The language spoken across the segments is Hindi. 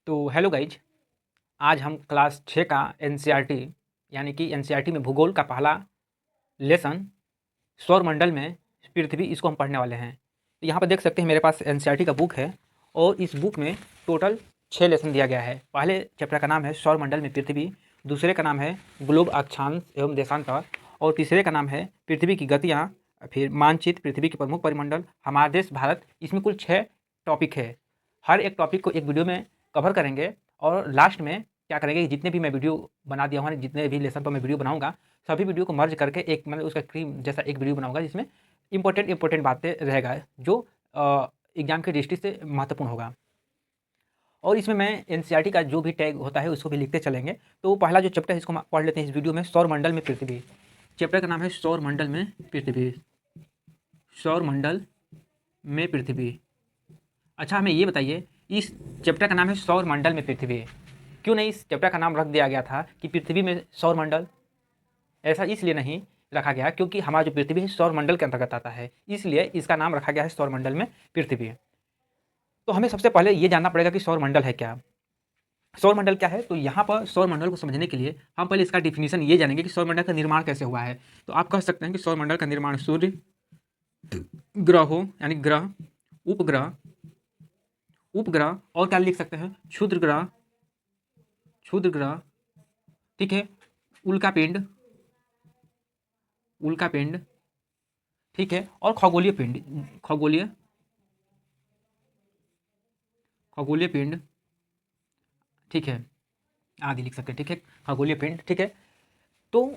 तो हेलो गाइज, आज हम क्लास 6 का एनसीईआरटी यानी कि एनसीईआरटी में भूगोल का पहला लेसन सौरमंडल में पृथ्वी इसको हम पढ़ने वाले हैं। तो यहाँ पर देख सकते हैं मेरे पास एनसीईआरटी का बुक है और इस बुक में टोटल 6 लेसन दिया गया है। पहले चैप्टर का नाम है सौरमंडल में पृथ्वी, दूसरे का नाम है ग्लोब अक्षांश एवं देशांतर और तीसरे का नाम है पृथ्वी की गतियाँ, फिर मानचित्र, पृथ्वी के प्रमुख परिमंडल, हमारा देश भारत। इसमें कुल 6 टॉपिक है। हर एक टॉपिक को एक वीडियो में कवर करेंगे और लास्ट में क्या करेंगे कि जितने भी मैं वीडियो बना दिया हूँ, जितने भी लेसन पर मैं वीडियो बनाऊंगा, सभी वीडियो को मर्ज करके एक मतलब उसका क्रीम जैसा एक वीडियो बनाऊंगा जिसमें इंपॉर्टेंट बातें रहेगा जो एग्जाम की दृष्टि से महत्वपूर्ण होगा। और इसमें मैं एनसीईआरटी का जो भी टैग होता है उसको भी लिखते चलेंगे। तो पहला जो चैप्टर है इसको हम पढ़ लेते हैं इस वीडियो में, सौरमंडल में पृथ्वी। चैप्टर का नाम है सौरमंडल में पृथ्वी। सौरमंडल में पृथ्वी। अच्छा, हमें ये बताइए, इस चैप्टर का नाम है सौरमंडल में पृथ्वी, क्यों नहीं इस चैप्टर का नाम रख दिया गया था कि पृथ्वी में सौरमंडल? ऐसा इसलिए नहीं रखा गया क्योंकि हमारा जो पृथ्वी है सौरमंडल के अंतर्गत आता है, इसलिए इसका नाम रखा गया है सौरमंडल में पृथ्वी। तो हमें सबसे पहले ये जानना पड़ेगा कि सौरमंडल है क्या। सौरमंडल क्या है? तो यहाँ पर सौरमंडल को समझने के लिए हम पहले इसका डिफिनीशन ये जानेंगे कि सौरमंडल का निर्माण कैसे हुआ है। तो आप कह सकते हैं कि सौरमंडल का निर्माण सूर्य, ग्रहों यानी ग्रह, उपग्रह, उपग्रह और क्या लिख सकते हैं, क्षुद्र ग्रह, क्षुद्र ग्रह, ठीक है, उल्कापिंड, उल्कापिंड, ठीक है, और खगोलीय पिंड, खगोलीय, खगोलीय पिंड, ठीक है, आदि लिख सकते हैं, ठीक है, खगोलीय पिंड, ठीक है। तो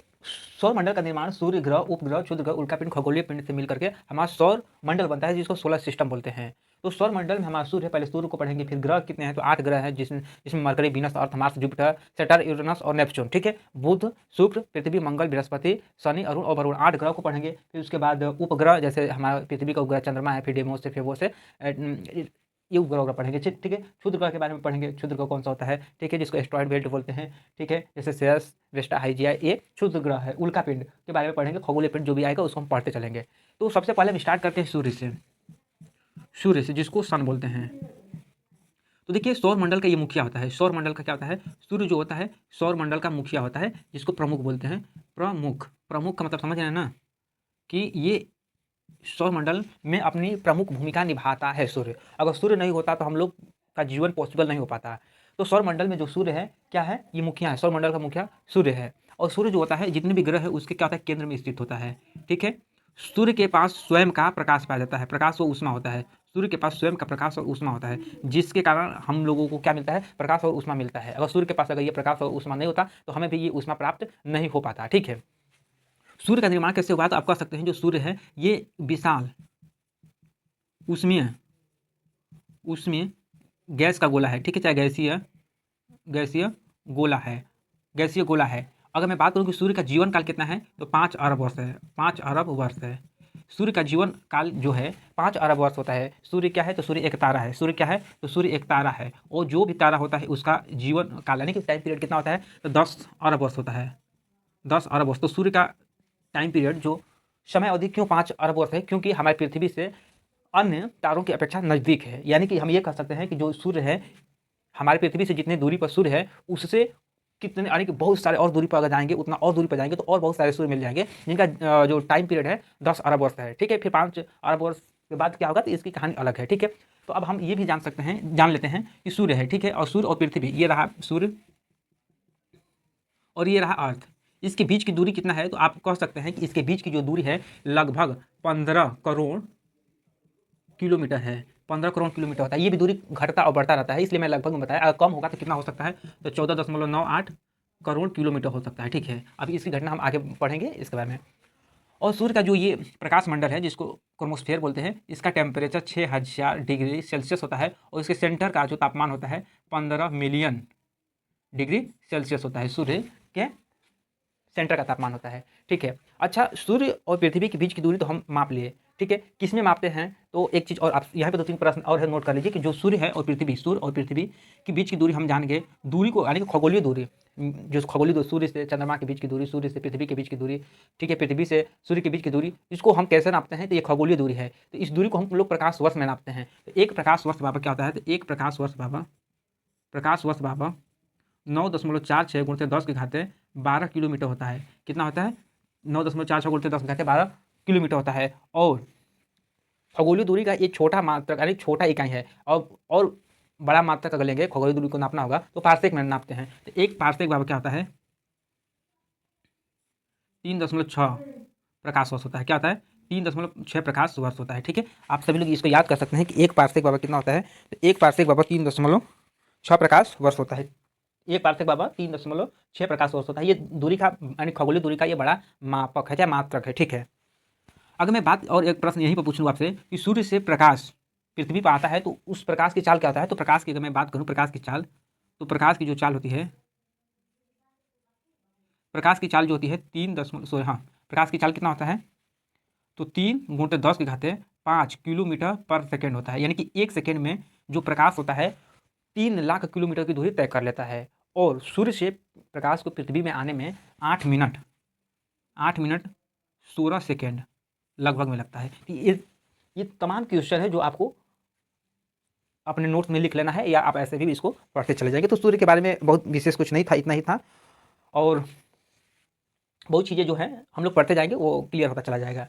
सौरमंडल का निर्माण सूर्य, ग्रह, उपग्रह, क्षुद्र ग्रह, उल्कापिंड, खगोलीय पिंड से मिलकर के हमारा सौर मंडल बनता है जिसको सोलर सिस्टम बोलते हैं। तो सौर मंडल में हमारा सूर्य है, पहले सूर्य को पढ़ेंगे, फिर ग्रह कितने हैं तो 8 ग्रह हैं जिसमें मरकरी, वीनस, अर्थ, मार्स, जुपिटर, सैटर्न, यूरेनस और नेपच्यून, ठीक है। बुध, शुक्र, पृथ्वी, मंगल, बृहस्पति, शनि, अरुण और वरुण, 8 ग्रह को पढ़ेंगे। फिर उसके बाद उपग्रह, जैसे हमारा पृथ्वी का उपग्रह चंद्रमा है, फिर डेमोस से, फेबो से, ये उपग्रह वगैरह पढ़ेंगे, ठीक है। क्षुद्र ग्रह के बारे में पढ़ेंगे, क्षुद्र ग्रह कौन सा होता है, ठीक है, जिसको एस्ट्रॉइड बेल्ट बोलते हैं, ठीक है, जैसे सेयस, वेस्टा, हाइजिया, ये क्षुद्र ग्रह है। उल्कापिंड के बारे में पढ़ेंगे, खगोलीय पिंड जो भी आएगा उसको हम पढ़ते चलेंगे। तो सबसे पहले हम स्टार्ट करते हैं सूर्य से, सूर्य से जिसको सन बोलते हैं। तो देखिए सौरमंडल का ये मुखिया होता है। सौरमंडल का क्या होता है? सूर्य जो होता है सौरमंडल का मुखिया होता है जिसको प्रमुख बोलते हैं। प्रमुख, प्रमुख का मतलब समझ रहे हैं ना कि ये सौरमंडल में अपनी प्रमुख भूमिका निभाता है सूर्य। अगर सूर्य नहीं होता तो हम लोग का जीवन पॉसिबल नहीं हो पाता। तो सौरमंडल में जो सूर्य है क्या है? ये मुखिया है, सौरमंडल का मुखिया सूर्य है। और सूर्य जो होता है जितने भी ग्रह है उसके क्या होता है? केंद्र में स्थित होता है, ठीक है। सूर्य के पास स्वयं का प्रकाश पाया जाता है, प्रकाश व ऊष्मा होता है। सूर्य के पास स्वयं का प्रकाश और ऊष्मा होता है जिसके कारण हम लोगों को क्या मिलता है? प्रकाश और ऊष्मा मिलता है। अगर सूर्य के पास अगर ये प्रकाश और ऊष्मा नहीं होता तो हमें भी ये ऊष्मा प्राप्त नहीं हो पाता, ठीक है। सूर्य का निर्माण कैसे हुआ? तो आप कह सकते हैं जो सूर्य है ये विशाल ऊष्मीय, ऊष्मीय गैस का गोला है, ठीक है, चाहे गैसीय, गैसीय गोला है, गैसीय गोला है। अगर मैं बात करूं कि सूर्य का जीवन काल कितना है तो 5 अरब वर्ष है, 5 अरब वर्ष है। सूर्य का जीवन काल जो है 5 अरब वर्ष होता है। सूर्य क्या है? तो सूर्य एक तारा है। सूर्य क्या है? तो सूर्य एक तारा है और जो भी तारा होता है उसका जीवन काल यानी कि टाइम पीरियड कितना होता है? तो 10 अरब वर्ष होता है, 10 अरब वर्ष। तो सूर्य का टाइम पीरियड जो समय अवधि क्यों 5 अरब वर्ष है? क्योंकि हमारी पृथ्वी से अन्य तारों की अपेक्षा नज़दीक है। यानी कि हम ये कह सकते हैं कि जो सूर्य है हमारी पृथ्वी से जितनी दूरी पर सूर्य है उससे कितने यानी कि बहुत सारे और दूरी पर अगर जाएंगे उतना और दूरी पर जाएंगे तो और बहुत सारे सूर्य मिल जाएंगे जिनका जो टाइम पीरियड है 10 अरब वर्ष है, ठीक है। फिर 5 अरब वर्ष के बाद क्या होगा तो इसकी कहानी अलग है, ठीक है। तो अब हम ये भी जान लेते हैं कि सूर्य है, ठीक है, और सूर्य और पृथ्वी, ये रहा सूर्य और ये रहा अर्थ। इसके बीच की दूरी कितना है? तो आप कह सकते हैं कि इसके बीच की जो दूरी है लगभग 15 करोड़ किलोमीटर है, 15 करोड़ किलोमीटर होता है। ये भी दूरी घटता और बढ़ता रहता है, इसलिए मैं लगभग में बताया। अगर कम होगा तो कितना हो सकता है? तो 14.98 करोड़ किलोमीटर हो सकता है, ठीक है। अभी इसकी घटना हम आगे पढ़ेंगे इसके बारे में। और सूर्य का जो ये प्रकाश मंडल है जिसको क्रोमोस्फेयर बोलते हैं, इसका टेम्परेचर 6000 डिग्री सेल्सियस होता है और इसके सेंटर का जो तापमान होता है 15 मिलियन डिग्री सेल्सियस होता है। सूर्य के सेंटर का तापमान होता है, ठीक है। अच्छा, सूर्य और पृथ्वी के बीच की दूरी तो हम माप लिए, ठीक है। किस में मापते हैं? तो एक चीज़ और आप यहाँ पे 2-3 प्रश्न और है, नोट कर लीजिए कि जो सूर्य है और पृथ्वी, सूर्य और पृथ्वी के बीच की दूरी हम जान गए। दूरी को यानी कि खगोलीय दूरी, जो खगोलीय दूरी, सूर्य से चंद्रमा के बीच की दूरी, सूर्य से पृथ्वी के बीच की दूरी, ठीक है, पृथ्वी से सूर्य के बीच की दूरी, इसको हम कैसे नापते हैं? तो ये खगोलीय दूरी है। तो इस दूरी को हम लोग प्रकाश वर्ष में नापते हैं। तो एक प्रकाश वर्ष बराबर क्या होता है? तो एक प्रकाश वर्ष बराबर प्रकाश वर्ष बराबर 9.46 गुणित 10 के घाते 12 किलोमीटर होता है। कितना होता है? 9.46 गुणित 10 के घाते 12 किलोमीटर होता है। और खगोलीय दूरी का एक छोटा मात्रक यानी छोटा इकाई है। और बड़ा मात्रक अगर लेंगे, खगोलीय दूरी को नापना होगा तो पारसेक में नापते हैं। तो एक पारसेक बराबर क्या होता है? 3.6 प्रकाश वर्ष होता है। क्या होता है? 3.6 प्रकाश वर्ष होता है। ठीक है, आप सभी लोग इसको याद कर सकते हैं कि एक पारसेक बराबर कितना होता है। तो एक पारसेक बराबर 3.6 प्रकाश वर्ष होता है। एक पारसेक बराबर 3.6 प्रकाश वर्ष होता है। ये दूरी का यानी खगोलीय दूरी का ये बड़ा मापक है, क्या मात्रक है। ठीक है, अगर मैं बात और एक प्रश्न यहीं पर पूछ लूँ आपसे कि सूर्य से प्रकाश पृथ्वी पर आता है तो उस प्रकाश की चाल क्या होता है? तो प्रकाश की अगर मैं बात करूँ, प्रकाश की चाल, तो प्रकाश की जो चाल होती है, प्रकाश की चाल जो होती है 3 हाँ, प्रकाश की चाल कितना होता है? तो 3 गुणित 10 के घाते 5 किलोमीटर पर सेकेंड होता है। यानी कि एक सेकेंड में जो प्रकाश होता है 3 लाख किलोमीटर की दूरी तय कर लेता है। और सूर्य से प्रकाश को पृथ्वी में आने में 8 मिनट 16 सेकेंड लगभग में लगता है। ये तमाम क्वेश्चन है जो आपको अपने नोट्स में लिख लेना है, या आप ऐसे भी इसको पढ़ते चले जाएंगे। तो सूर्य के बारे में बहुत विशेष कुछ नहीं था, इतना ही था। और बहुत चीज़ें जो हैं हम लोग पढ़ते जाएंगे, वो क्लियर होता चला जाएगा।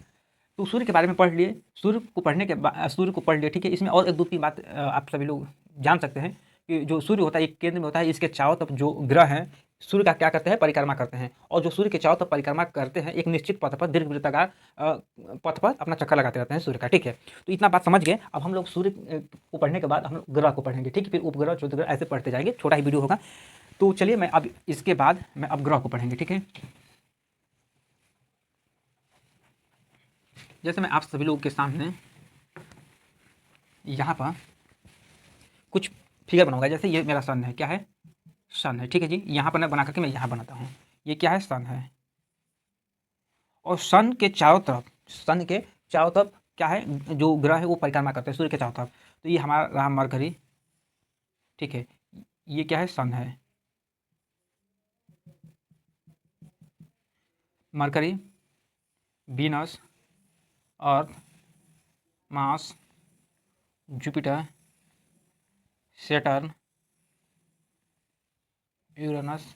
तो सूर्य के बारे में पढ़ लिए, सूर्य को पढ़ने के बाद सूर्य को पढ़ लिए। ठीक है, इसमें और एक दो तीन बात आप सभी लोग जान सकते हैं कि जो सूर्य होता है एक केंद्र में होता है, इसके चारों तरफ जो ग्रह हैं सूर्य का क्या करते हैं? परिक्रमा करते हैं। और जो सूर्य के चारों तरफ परिक्रमा करते हैं एक निश्चित पथ पर, दीर्घवृत्ताकार पथ पर अपना चक्कर लगाते रहते हैं सूर्य का। ठीक है, तो इतना बात समझ गए। अब हम लोग सूर्य को पढ़ने के बाद हम लोग ग्रह को पढ़ेंगे। ठीक है, फिर उपग्रह, ज्योतिग्रह ऐसे पढ़ते जाएंगे, छोटा ही वीडियो होगा। तो चलिए मैं अब इसके बाद मैं अब ग्रह को पढ़ेंगे। ठीक है, जैसे मैं आप सभी लोगों के सामने यहाँ पर कुछ फिगर बनाऊंगा। जैसे ये मेरा सन है, क्या है? सन है। ठीक है जी, यहाँ पर मैं बना करके मैं यहाँ बनाता हूँ। ये क्या है? सन है। और सन के चारों तरफ क्या है? जो ग्रह है वो परिक्रमा करते हैं सूर्य के चारों तरफ। तो ये हमारा रहा मरकरी। ठीक है, ये क्या है? सन है। Mercury, Venus, earth, Mars, Jupiter, Saturn, Uranus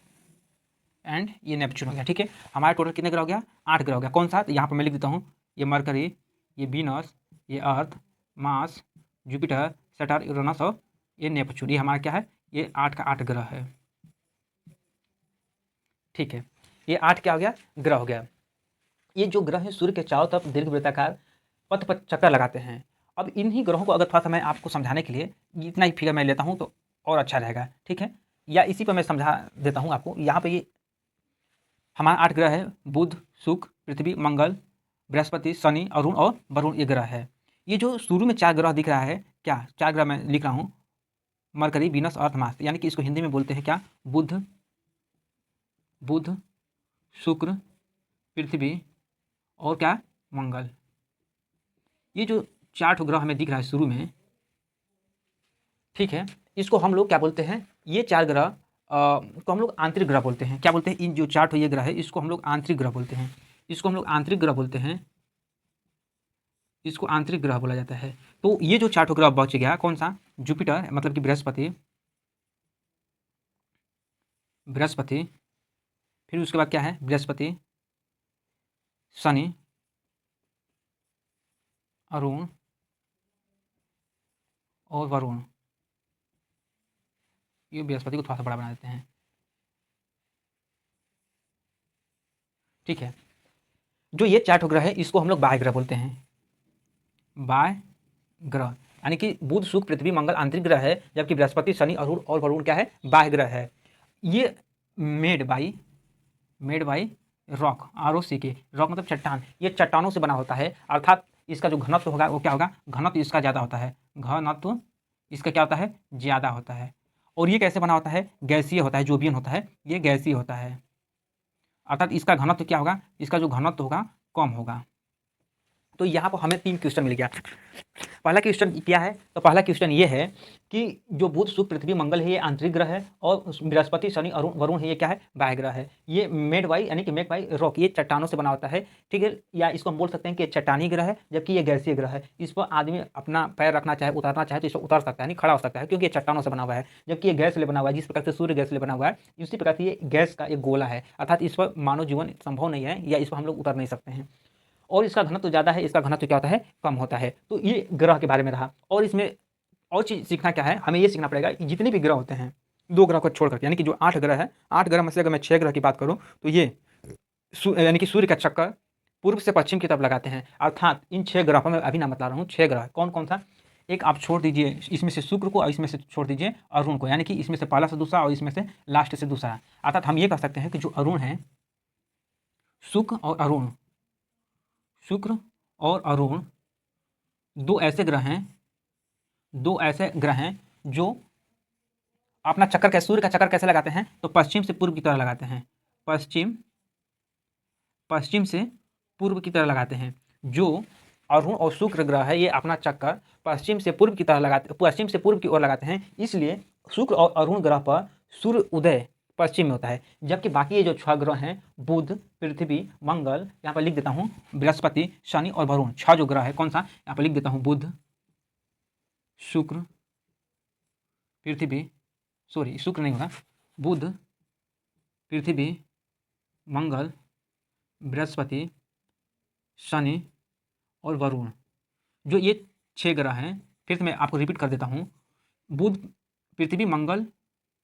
and ये नेपच्यून हो गया। ठीक है, हमारा टोटल कितने ग्रह हो गया? 8 ग्रह हो गया। कौन सा? यहाँ पर मैं लिख देता हूँ, ये मरकरी, ये वीनस, ये अर्थ, मार्स, जुपिटर, सैटर्न, यूरेनस और ये नेपच्यून। ये हमारा क्या है? ये 8 का 8 ग्रह है। ठीक है, ये 8 क्या हो गया? ग्रह हो गया। ये जो ग्रह है सूर्य के चारों तरफ दीर्घवृत्ताकार पथ पर चक्कर लगाते हैं। अब इन्हीं ग्रहों को अगर थोड़ा सा मैं आपको समझाने के लिए इतना ही फिगर मैं लेता हूँ तो और अच्छा रहेगा। ठीक है, या इसी पर मैं समझा देता हूँ आपको। यहाँ पे ये हमारा 8 ग्रह है, बुध, शुक्र, पृथ्वी, मंगल, बृहस्पति, शनि, अरुण और वरुण, ये ग्रह है। ये जो शुरू में 4 ग्रह दिख रहा है, क्या 4 ग्रह मैं लिख रहा हूँ? मरकरी, वीनस, अर्थ, मार्स, यानी कि इसको हिंदी में बोलते हैं क्या? बुध, शुक्र, पृथ्वी और क्या? मंगल। ये जो 4 ग्रह हमें दिख रहा है शुरू में, ठीक है, इसको हम लोग क्या बोलते हैं? ये 4 ग्रह को हम लोग आंतरिक ग्रह बोलते हैं। क्या बोलते हैं? इन जो 4 ये ग्रह है इसको हम लोग आंतरिक ग्रह बोलते हैं। इसको हम लोग आंतरिक ग्रह बोलते हैं, इसको आंतरिक ग्रह बोला जाता है। तो ये जो 4 ग्रह बच गया, कौन सा? जुपिटर, मतलब कि बृहस्पति, फिर उसके बाद क्या है? बृहस्पति, शनि, अरुण और वरुण। ये बृहस्पति को थोड़ा सा बड़ा बना देते हैं। ठीक है, जो ये 4 ग्रह है इसको हम लोग बाह्य ग्रह बोलते हैं। बाह्य ग्रह यानी कि बुध, शुक्र, पृथ्वी, मंगल आंतरिक ग्रह है, जबकि बृहस्पति, शनि, अरुण और वरुण क्या है? बाह्य ग्रह है। ये made by rock, ROCK, rock मतलब चट्टान। ये चट्टानों से बना होता है, अर्थात इसका जो घनत्व होगा वो क्या होगा? घनत्व इसका ज़्यादा होता है। घनत्व इसका क्या होता है? ज़्यादा होता है। और ये कैसे बना होता है? गैसीय होता है, जोवियन होता है, ये गैसीय होता है। अर्थात इसका घनत्व क्या होगा? इसका जो घनत्व होगा कम होगा। तो यहाँ पर हमें 3 क्वेश्चन मिल गया। पहला क्वेश्चन क्या है, तो पहला क्वेश्चन ये है कि जो बुध शुक्र पृथ्वी मंगल है ये आंतरिक ग्रह है, और बृहस्पति शनि अरुण वरुण है ये क्या है, बाह्य ग्रह है। ये मेड बाई यानी कि मेक बाई रॉक, ये चट्टानों से बना होता है, ठीक है। या इसको हम बोल सकते हैं कि चट्टानी ग्रह है, जबकि ये गैसीय ग्रह है। इस पर आदमी अपना पैर रखना चाहे, उतारना चाहे तो इस पर उतार सकता है, नहीं खड़ा हो सकता है, क्योंकि ये चट्टानों से बना हुआ है। जबकि ये गैस से बना हुआ है, जिस प्रकार से सूर्य गैस से बना हुआ है, इसी प्रकार से ये गैस का एक गोला है, अर्थात इस पर मानव जीवन संभव नहीं है, या इस पर हम लोग उतर नहीं सकते हैं। और इसका घनत्व तो ज़्यादा है, इसका घनत्व क्या होता है, कम होता है। तो ये ग्रह के बारे में रहा। और इसमें और चीज़ सीखना क्या है, हमें ये सीखना पड़ेगा कि जितने भी ग्रह होते हैं 2 ग्रह को छोड़ करके, यानी कि जो 8 ग्रह है, 8 ग्रह में से अगर मैं 6 ग्रह की बात करूँ तो ये यानी कि सूर्य का चक्कर पूर्व से पश्चिम की तरफ लगाते हैं। अर्थात इन 6 ग्रह पर मैं अभी नाम बता रहा हूँ, 6 ग्रह कौन कौन सा। एक आप छोड़ दीजिए इसमें से शुक्र को, और इसमें से छोड़ दीजिए अरुण को, यानी कि इसमें से पहला से दूसरा और इसमें से लास्ट से दूसरा। अर्थात हम ये कह सकते हैं कि जो अरुण है, शुक्र और अरुण, शुक्र और अरुण दो ऐसे ग्रह हैं जो अपना चक्कर कैसे, सूर्य का चक्कर कैसे लगाते हैं, तो पश्चिम से पूर्व की तरह लगाते हैं, पश्चिम से पूर्व की तरह लगाते हैं। जो अरुण और शुक्र ग्रह है ये अपना चक्कर पश्चिम से पूर्व की तरह लगाते, पश्चिम से पूर्व की ओर लगाते हैं, इसलिए शुक्र और अरुण ग्रह पर सूर्य उदय पश्चिम में होता है। जबकि बाकी ये जो 6 ग्रह हैं, बुध, पृथ्वी, मंगल, यहाँ पर लिख देता हूँ बृहस्पति, शनि और वरुण, 6 जो ग्रह है, कौन सा, यहाँ पर लिख देता हूँ बुध, शुक्र, पृथ्वी, सॉरी शुक्र नहीं होगा, बुध, पृथ्वी, मंगल, बृहस्पति, शनि और वरुण, जो ये 6 ग्रह हैं। फिर से मैं आपको रिपीट कर देता हूँ, बुध, पृथ्वी, मंगल,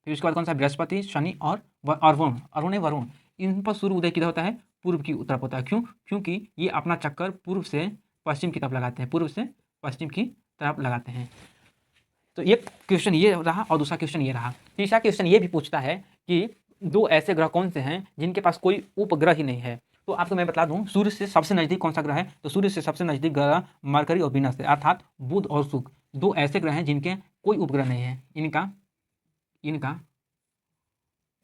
फिर उसके बाद कौन सा, बृहस्पति, शनि और वरुण, अरुण है वरुण, इन पर सूर्य उदय किधर होता है, पूर्व की तरफ होता है। क्यों, क्योंकि ये अपना चक्कर पूर्व से पश्चिम की तरफ लगाते हैं, पूर्व से पश्चिम की तरफ लगाते हैं। तो एक क्वेश्चन ये रहा, और दूसरा क्वेश्चन ये रहा। तीसरा क्वेश्चन ये भी पूछता है कि 2 ऐसे ग्रह कौन से हैं जिनके पास कोई उपग्रह ही नहीं है। तो आपको मैं बता दूं, सूर्य से सबसे नज़दीक कौन सा ग्रह है, तो सूर्य से सबसे नज़दीक ग्रह मरकरी और वीनस है, अर्थात बुध और शुक्र 2 ऐसे ग्रह हैं जिनके कोई उपग्रह नहीं है, इनका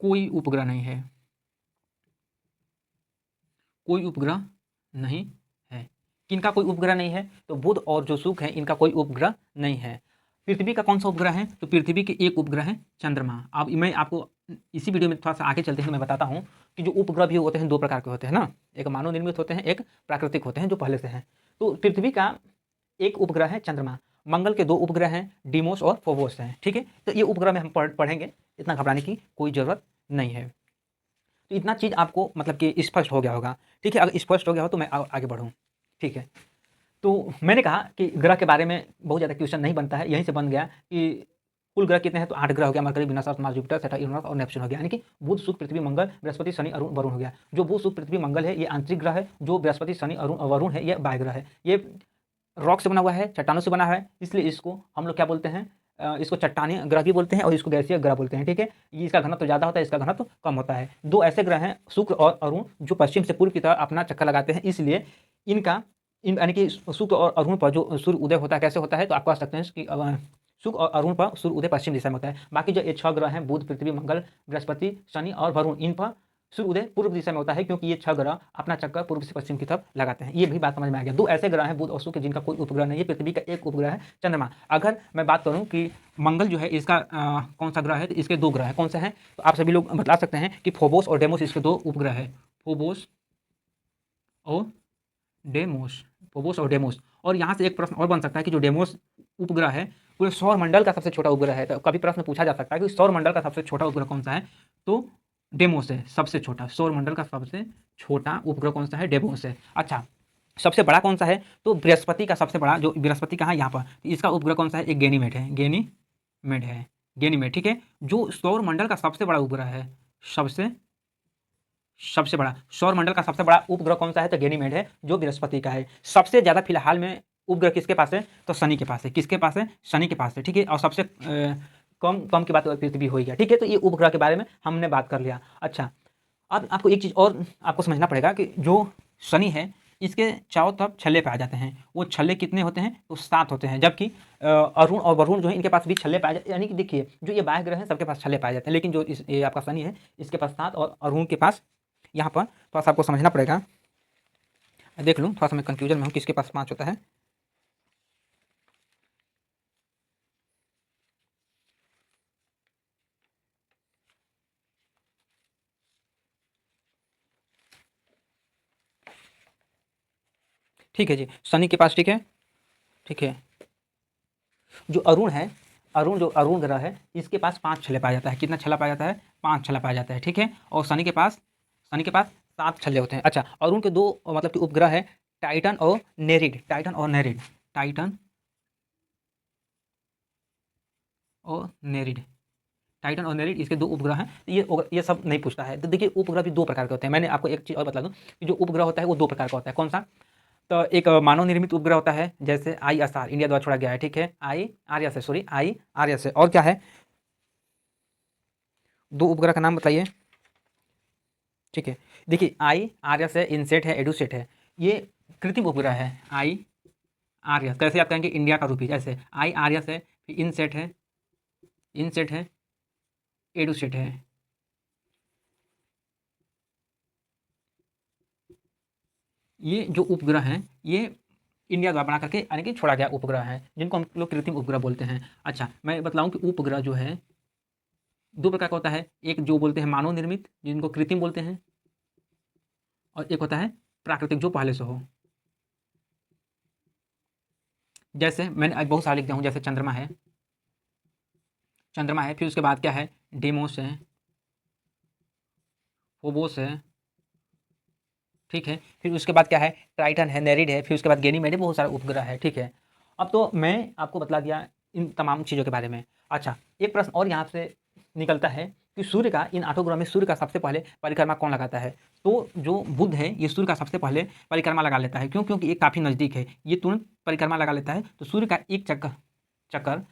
कोई उपग्रह नहीं है, कोई उपग्रह नहीं है। किनका कोई उपग्रह नहीं है, तो बुध और जो शुक्र है इनका कोई उपग्रह नहीं है। पृथ्वी का कौन सा उपग्रह है, तो पृथ्वी के एक उपग्रह है चंद्रमा। अब मैं आपको इसी वीडियो में थोड़ा सा आगे चलते हैं, मैं बताता हूँ कि जो उपग्रह भी होते हैं 2 प्रकार के होते हैं ना, एक मानव निर्मित होते हैं, एक प्राकृतिक होते हैं जो पहले से हैं। तो पृथ्वी का एक उपग्रह है चंद्रमा, मंगल के 2 उपग्रह हैं, डीमोस और फोबोस हैं, ठीक है। तो ये उपग्रह में हम पढ़ेंगे, इतना घबराने की कोई ज़रूरत नहीं है। तो इतना चीज़ आपको मतलब कि स्पष्ट हो गया होगा, ठीक है। अगर स्पष्ट हो गया हो तो मैं आगे बढ़ूँ, ठीक है। तो मैंने कहा कि ग्रह के बारे में बहुत ज़्यादा क्वेश्चन नहीं बनता है, यहीं से बन गया कि कुल ग्रह कितने हैं, तो 8 ग्रह हो गया, मरकरी, वीनस, अर्थ, मार्स, जुपिटर, सैटर्न, यूरेनस और नेपच्यून हो गया, यानी कि बुध, शुक्र, पृथ्वी, मंगल, बृहस्पति, शनि, अरुण, वरुण हो गया। जो बुध, शुक्र, पृथ्वी, मंगल है ये आंतरिक ग्रह है, जो बृहस्पति, शनि, अरुण और वरुण है ये बाह्य ग्रह है। ये रॉक से बना हुआ है, चट्टानों से बना हुआ है, इसलिए इसको हम लोग क्या बोलते हैं, इसको चट्टानी ग्रह भी बोलते हैं और इसको गैसीय ग्रह बोलते हैं, ठीक है। ये इसका घनत्व तो ज़्यादा होता है, इसका घनत्व तो कम होता है। 2 ऐसे ग्रह हैं शुक्र और अरुण जो पश्चिम से पूर्व की तरफ अपना चक्कर लगाते हैं, इसलिए इनका यानी कि शुक्र और अरुण पर जो सूर्य उदय होता है कैसे होता है, तो आप कह सकते हैं कि शुक्र और अरुण पर सूर्य उदय पश्चिम दिशा में होता है। बाकी जो ये 6 ग्रह हैं, बुध, पृथ्वी, मंगल, बृहस्पति, शनि और वरुण, इन पर सूर्य उदय पूर्व दिशा में होता है, क्योंकि ये 6 ग्रह अपना चक्कर पूर्व से पश्चिम की तरफ लगाते हैं। ये भी बात समझ में आ गया। 2 ऐसे ग्रह हैं बुध और शुक्र जिनका कोई उपग्रह नहीं है, पृथ्वी का एक उपग्रह है चंद्रमा। अगर मैं बात करूं कि मंगल जो है इसका कौन सा ग्रह है, तो इसके 2 ग्रह हैं, कौन से हैं, तो आप सभी लोग बता सकते हैं कि फोबोस और डेमोस इसके 2 उपग्रह है, फोबोस और डेमोस, फोबोस और डेमोस। और यहाँ से एक प्रश्न और बन सकता है कि जो डेमोस उपग्रह है पूरे सौर मंडल का सबसे छोटा उपग्रह है, तो कभी प्रश्न पूछा जा सकता है कि सौर मंडल का सबसे छोटा उपग्रह कौन सा है, तो डेमोस है सबसे छोटा, सौर मंडल का सबसे छोटा उपग्रह कौन सा है, डेमोस है। अच्छा, सबसे बड़ा कौन सा है, तो बृहस्पति का सबसे बड़ा, जो बृहस्पति का है यहाँ पर, इसका उपग्रह कौन सा है, एक गैनीमेड है, गैनीमेड, ठीक है। जो सौर मंडल का सबसे बड़ा उपग्रह है, सबसे बड़ा सौर मंडल का सबसे बड़ा उपग्रह कौन सा है, तो गैनीमेड है, जो बृहस्पति का है। सबसे ज़्यादा फिलहाल में उपग्रह किसके पास है, तो शनि के पास है, किसके पास है, शनि के पास है, ठीक है। और सबसे कम की बात पृथ्वी हो गया, ठीक है। तो ये उपग्रह के बारे में हमने बात कर लिया। अच्छा, अब आपको एक चीज़ और आपको समझना पड़ेगा कि जो शनि है इसके चारों तरफ छल्ले पाए जाते हैं। वो छल्ले कितने होते हैं, तो 7 होते हैं। जबकि अरुण और वरुण जो है इनके पास भी छल्ले पाए जाते हैं, यानी कि देखिए जो ये बाह्य ग्रह हैं सबके पास छल्ले पाए जाते हैं, लेकिन जो ये आपका शनि है इसके पास 7 और अरुण के पास, यहाँ पर थोड़ा सा आपको समझना पड़ेगा, देख लूँ थोड़ा सा मैं कन्फ्यूजन में हूँ किसके पास 5 होता है। ठीक है जी, शनि के पास, ठीक है, ठीक है। जो अरुण है, जो अरुण ग्रह है, इसके पास 5 छल्ले पाया जाता है। कितना छल्ला पाया जाता है? 5 छल्ला पाया जाता है, ठीक है। और शनि के पास 7 छल्ले होते हैं। अच्छा, अरुण के 2 मतलब कि उपग्रह है, टाइटन और नेरिड, टाइटन और नेरिड, टाइटन और नेरिड, टाइटन और नेरिड, इसके 2 उपग्रह हैं। तो ये सब नहीं पूछता है। तो देखिए, उपग्रह भी 2 प्रकार के होते हैं। मैंने आपको एक चीज़ और बता दूं कि जो उपग्रह होता है वो 2 प्रकार का होता है। कौन सा? तो एक मानव निर्मित उपग्रह होता है, जैसे ISR, इंडिया द्वारा छोड़ा गया है, ठीक है, IRS है। और क्या है? 2 उपग्रह का नाम बताइए। ठीक है, देखिए, IRS है, इनसेट है, एडुसेट है। ये कृत्रिम उपग्रह है। IRS कैसे आप कहेंगे? इंडिया का रूपी, ऐसे IRS है, फिर इनसेट है, एडुसेट है। ये जो उपग्रह हैं, ये इंडिया द्वारा बना करके यानी कि छोड़ा गया उपग्रह है, जिनको हम लोग कृत्रिम उपग्रह बोलते हैं। अच्छा, मैं बतलाऊं कि उपग्रह जो है 2 प्रकार का होता है। एक जो बोलते हैं मानव निर्मित, जिनको कृत्रिम बोलते हैं, और एक होता है प्राकृतिक, जो पहले से हो। जैसे मैंने आज बहुत सारे लिख दिया हूँ, जैसे चंद्रमा है, फिर उसके बाद क्या है? डेमोस है, फोबोस है, ठीक है। फिर उसके बाद क्या है? टाइटन है, नेरिड है, फिर उसके बाद गैनीमेड है, बहुत सारे उपग्रह है, ठीक है। अब तो मैं आपको बतला दिया इन तमाम चीज़ों के बारे में। अच्छा, एक प्रश्न और यहाँ से निकलता है कि सूर्य का, इन 8 ग्रह में सूर्य का सबसे पहले परिक्रमा कौन लगाता है? तो जो बुध है, ये सूर्य का सबसे पहले परिक्रमा लगा लेता है। क्यों? क्योंकि ये काफ़ी नज़दीक है, ये तुरंत परिक्रमा लगा लेता है। तो सूर्य का एक चक्कर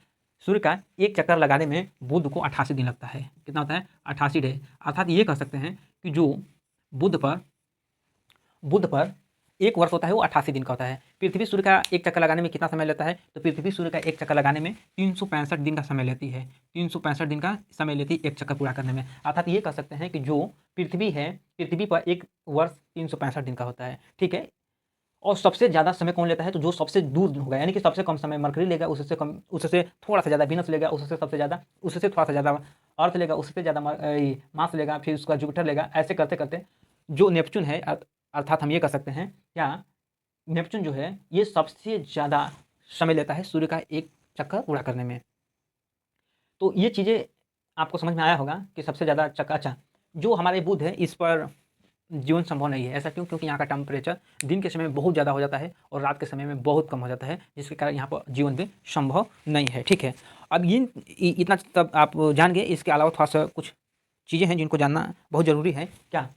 सूर्य का एक चक्कर लगाने में बुध को 88 दिन लगता है। कितना होता है? 88 डे। अर्थात ये कह सकते हैं कि जो बुध पर बुध पर 1 वर्ष होता है, वो 88 दिन का होता है। पृथ्वी सूर्य का एक चक्कर लगाने में कितना समय लेता है? तो पृथ्वी सूर्य का एक चक्कर लगाने में 365 दिन का समय लेती है। 365 दिन का समय लेती है एक चक्कर पूरा करने में। अर्थात ये कह सकते हैं कि जो पृथ्वी है, पृथ्वी पर 1 वर्ष 365 दिन का होता है, ठीक है। और सबसे ज़्यादा समय कौन लेता है? तो जो सबसे दूर होगा, यानी कि सबसे कम समय मरकरी लेगा, उससे कम, उससे थोड़ा सा ज़्यादा वीनस लेगा, उससे सबसे ज़्यादा, उससे थोड़ा सा ज़्यादा अर्थ लेगा, उससे ज़्यादा मार्स लेगा, फिर उसका जुपिटर लेगा। ऐसे करते करते जो नेपच्यून है, अर्थात हम ये कह सकते हैं क्या, नेपच्यून जो है, ये सबसे ज़्यादा समय लेता है सूर्य का एक चक्कर पूरा करने में। तो ये चीज़ें आपको समझ में आया होगा कि सबसे ज़्यादा चक्कर। अच्छा, जो हमारे बुध है, इस पर जीवन संभव नहीं है। ऐसा क्यों? क्योंकि यहाँ का टेम्परेचर दिन के समय में बहुत ज़्यादा हो जाता है और रात के समय में बहुत कम हो जाता है, जिसके कारण यहाँ पर जीवन भी संभव नहीं है, ठीक है। अब ये इतना तब आप जान गए। इसके अलावा थोड़ा सा कुछ चीज़ें हैं जिनको जानना बहुत ज़रूरी है। क्या?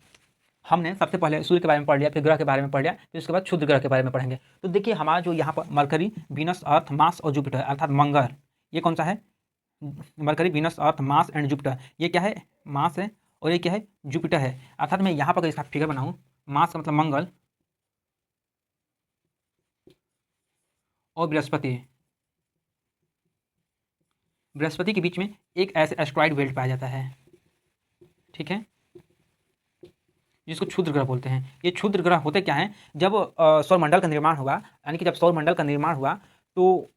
हमने सबसे पहले सूर्य के बारे में पढ़ लिया, फिर ग्रह के बारे में पढ़ लिया, फिर उसके बाद क्षुद्र ग्रह के बारे में पढ़ेंगे। तो देखिए, हमारा जो यहाँ पर मरकरी, वीनस, अर्थ, मार्स और जुपिटर, अर्थात मंगल, ये कौन सा है? Mercury, Venus, earth, Mars and Jupiter. ये क्या है? मार्स है, और ये क्या है? जुपिटर है। अर्थात मैं यहाँ पर अगर इसका फिगर बनाऊँ, मार्स का मतलब मंगल और बृहस्पति के बीच में एक ऐसे एस्ट्रॉइड बेल्ट पाया जाता है, ठीक है, जिसको क्षुद्र ग्रह बोलते हैं। ये क्षुद्र ग्रह होते क्या हैं? जब सौरमंडल का निर्माण हुआ, यानी कि जब सौरमंडल का निर्माण हुआ, तो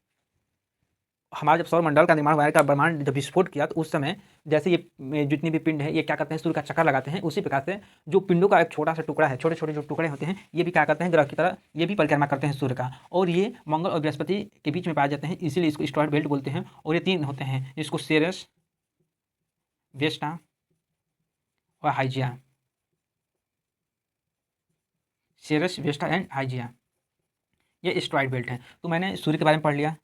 हमारा जब सौरमंडल का निर्माण हुआ, का ब्रह्मांड जब विस्फोट किया, तो उस समय जैसे ये जितनी भी पिंड है, ये क्या करते हैं? सूर्य का चक्कर लगाते हैं। उसी प्रकार से जो पिंडों का एक छोटा सा टुकड़ा है, छोटे छोटे जो टुकड़े होते हैं, ये भी क्या करते हैं? ग्रह की तरह ये भी परिक्रमा करते हैं सूर्य का। और ये मंगल और बृहस्पति के बीच में पाए जाते हैं, इसीलिए इसको एस्ट्रॉइड बेल्ट बोलते हैं। और ये 3 होते हैं, जिसको सेरेस, वेस्टा और Hygiea, Ceres, Vesta and Hygiea, ये एस्ट्रॉइड बेल्ट हैं। तो मैंने सूर्य के बारे में पढ़ लिया,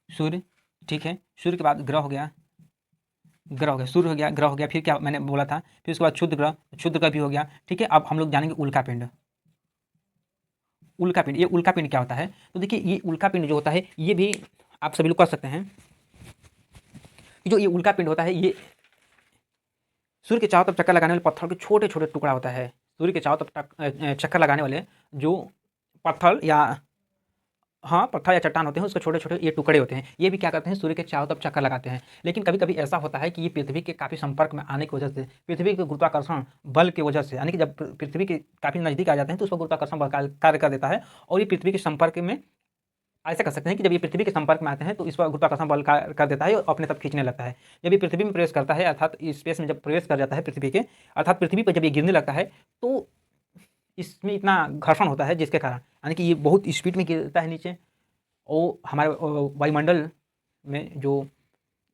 सूर्य, ठीक है। सूर्य के बाद ग्रह हो गया, सूर्य हो गया, ग्रह हो गया, फिर क्या मैंने बोला था? फिर उसके बाद क्षुद्र ग्रह भी हो गया, ठीक है। अब हम लोग जानेंगे उल्का पिंड। ये उल्का पिंड क्या होता है? तो देखिए, ये उल्का पिंड जो होता है, ये भी आप सभी लोग कर सकते हैं कि जो ये उल्का पिंड होता है, ये सूर्य के चारों तरफ चक्कर लगाने वाले पत्थर के छोटे छोटे टुकड़ा होता है। सूर्य के चारों तरफ चक्कर लगाने वाले जो पत्थर या, हाँ, पत्थर या चट्टान होते हैं, उसके छोटे-छोटे ये टुकड़े होते हैं। ये भी क्या करते हैं? सूर्य के चारों तरफ चक्कर लगाते हैं। लेकिन कभी-कभी ऐसा होता है कि ये पृथ्वी के काफ़ी संपर्क में आने की वजह से, पृथ्वी के गुरुत्वाकर्षण बल की वजह से, यानी कि जब पृथ्वी के काफ़ी नज़दीक आ जाते हैं, तो उस पर गुरुत्वाकर्षण बल कार्य कर देता है, और ये पृथ्वी के संपर्क में, ऐसा कह सकते हैं कि जब ये पृथ्वी के संपर्क में आते हैं, तो इस पर गुरुत्वाकर्षण बल कार्य कर देता है और अपने तरफ खींचने लगता है। जब ये पृथ्वी में प्रवेश करता है, अर्थात स्पेस में जब प्रवेश कर जाता है पृथ्वी के, अर्थात पृथ्वी पर जब ये गिरने लगता है, तो इसमें इतना घर्षण होता है जिसके कारण, यानी कि ये बहुत स्पीड में गिरता है नीचे, और हमारे वायुमंडल में जो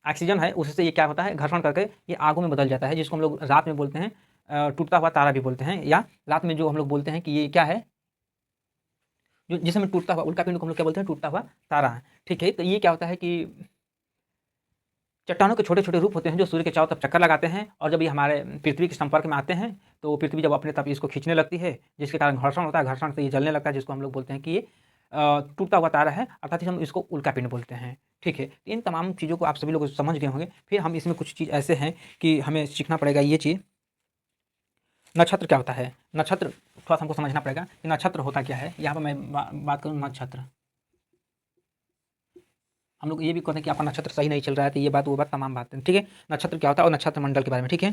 ऑक्सीजन है उससे ये क्या होता है, घर्षण करके ये आगों में बदल जाता है, जिसको हम लोग रात में बोलते हैं टूटता हुआ तारा भी बोलते हैं, या रात में जो हम लोग बोलते हैं कि ये क्या है, जो जिसमें टूटता हुआ उल्का पिंड को हम लोग क्या बोलते हैं, टूटता हुआ तारा है। ठीक है, तो ये क्या होता है कि चट्टानों के छोटे छोटे रूप होते हैं जो सूर्य के चारों तरफ चक्कर लगाते हैं, और जब ये हमारे पृथ्वी के संपर्क में आते हैं तो पृथ्वी जब अपने तरफ इसको खींचने लगती है, जिसके कारण घर्षण होता है, घर्षण से ये जलने लगता है, जिसको हम लोग बोलते हैं कि ये टूटता हुआ तारा है, अर्थात हम इसको उल्का पिंड बोलते हैं। ठीक है, तो इन तमाम चीज़ों को आप सभी लोग समझ गए होंगे। फिर हम इसमें कुछ चीज़ ऐसे हैं कि हमें सीखना पड़ेगा ये चीज़, नक्षत्र क्या होता है, नक्षत्र थोड़ा सा हमको समझना पड़ेगा कि नक्षत्र होता क्या है। यहाँ पर मैं बात करूँ नक्षत्र, हम लोग ये भी कहते हैं कि आपका नक्षत्र सही नहीं चल रहा है, तो ये बात वो बात तमाम बातें, ठीक है। नक्षत्र क्या होता है और नक्षत्र मंडल के बारे में, ठीक है।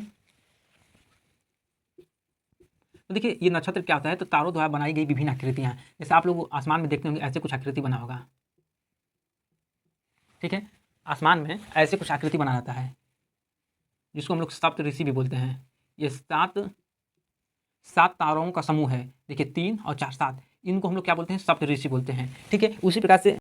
तो देखिए ये नक्षत्र क्या होता है, तो तारों द्वारा बनाई गई विभिन्न आकृतियाँ, जैसे आप लोग आसमान में देखते होंगे ऐसे कुछ आकृति बना होगा, ठीक है। आसमान में ऐसे कुछ आकृति बना रहता है, जिसको हम लोग सप्त ऋषि भी बोलते हैं। ये सात तारों का समूह है, देखिए 3 और 4 7, इनको हम लोग क्या बोलते हैं, सप्त ऋषि बोलते हैं, ठीक है। उसी प्रकार से